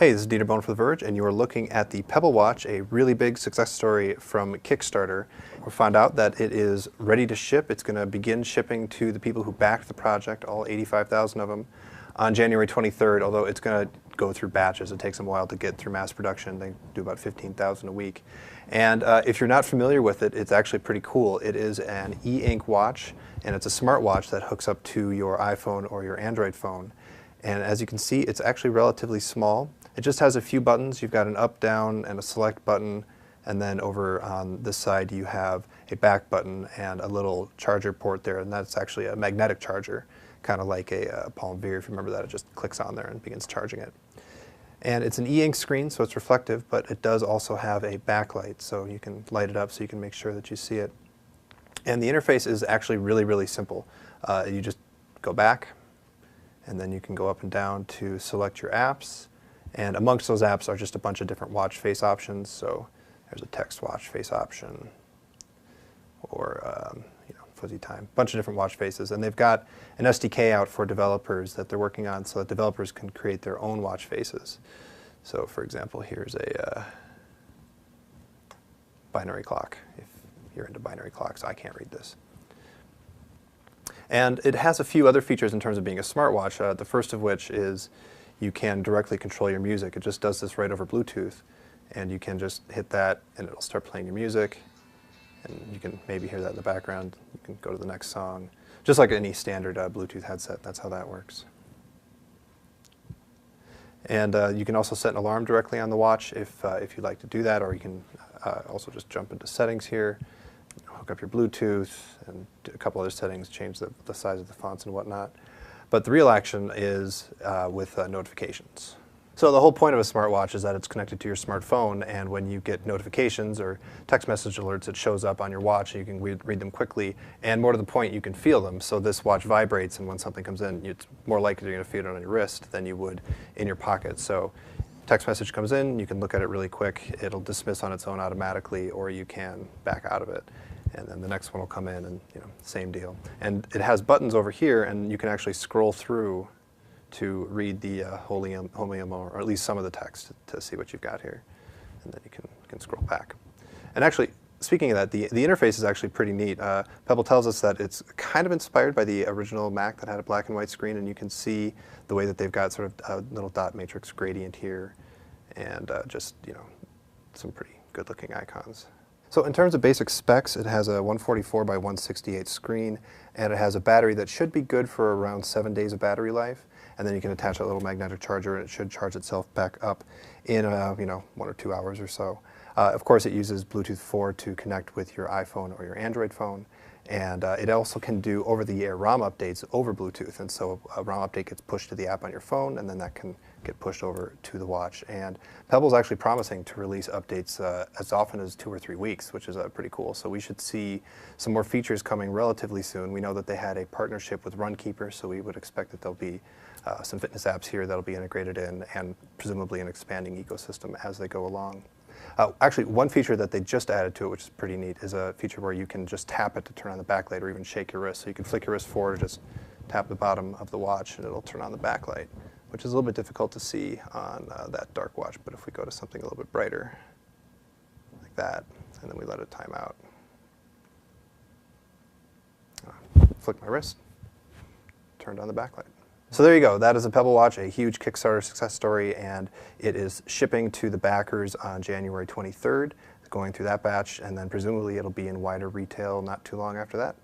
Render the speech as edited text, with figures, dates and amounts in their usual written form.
Hey, this is Dieter Bohn for The Verge, and you are looking at the Pebble watch, a really big success story from Kickstarter. We found out that it is ready to ship. It's going to begin shipping to the people who backed the project, all 85,000 of them, on January 23rd, although it's going to go through batches. It takes them a while to get through mass production. They do about 15,000 a week. And if you're not familiar with it, it's actually pretty cool. It is an e-ink watch, and it's a smartwatch that hooks up to your iPhone or your Android phone. And as you can see, it's actually relatively small. It just has a few buttons. You've got an up, down, and a select button. And then over on this side, you have a back button and a little charger port there. And that's actually a magnetic charger, kind of like a Palm Veer. If you remember that, it just clicks on there and begins charging it. And it's an e-ink screen, so it's reflective, but it does also have a backlight. So you can light it up so you can make sure that you see it. And the interface is actually really, really simple. You just go back, and then you can go up and down to select your apps. And amongst those apps are just a bunch of different watch face options. So there's a text watch face option, or fuzzy time, a bunch of different watch faces. And they've got an SDK out for developers that they're working on so that developers can create their own watch faces. So for example, here's a binary clock. If you're into binary clocks, I can't read this. And it has a few other features in terms of being a smartwatch, the first of which is you can directly control your music. It just does this right over Bluetooth, and you can just hit that and it'll start playing your music, and you can maybe hear that in the background. You can go to the next song, just like any standard Bluetooth headset. That's how that works. And you can also set an alarm directly on the watch if you'd like to do that, or you can also just jump into settings here, hook up your Bluetooth, and do a couple other settings, change the size of the fonts and whatnot. But the real action is with notifications. So the whole point of a smartwatch is that it's connected to your smartphone, and when you get notifications or text message alerts, it shows up on your watch, and you can read them quickly, and more to the point, you can feel them. So this watch vibrates, and when something comes in, it's more likely you're going to feel it on your wrist than you would in your pocket. So text message comes in, you can look at it really quick. It'll dismiss on its own automatically, or you can back out of it. And then the next one will come in, and same deal. And it has buttons over here, and you can actually scroll through to read the homeom, or at least some of the text to see what you've got here. And then you can scroll back. And actually, speaking of that, the interface is actually pretty neat. Pebble tells us that it's kind of inspired by the original Mac that had a black and white screen, and you can see the way that they've got sort of a little dot matrix gradient here, and just some pretty good-looking icons. So in terms of basic specs, it has a 144 by 168 screen, and it has a battery that should be good for around 7 days of battery life. And then you can attach a little magnetic charger, and it should charge itself back up in 1 or 2 hours or so. Of course, it uses Bluetooth 4 to connect with your iPhone or your Android phone. And it also can do over-the-air ROM updates over Bluetooth. And so a ROM update gets pushed to the app on your phone, and then that can get pushed over to the watch. And Pebble's actually promising to release updates as often as 2 or 3 weeks, which is pretty cool. So we should see some more features coming relatively soon. We know that they had a partnership with Runkeeper, so we would expect that there'll be some fitness apps here that'll be integrated in, and presumably an expanding ecosystem as they go along. Actually, one feature that they just added to it, which is pretty neat, is a feature where you can just tap it to turn on the backlight, or even shake your wrist. So you can flick your wrist forward, or just tap the bottom of the watch, and it'll turn on the backlight, which is a little bit difficult to see on that dark watch. But if we go to something a little bit brighter, like that, and then we let it time out, flick my wrist, turned on the backlight. So there you go. That is a Pebble watch, a huge Kickstarter success story, and it is shipping to the backers on January 23rd, going through that batch, and then presumably it'll be in wider retail not too long after that.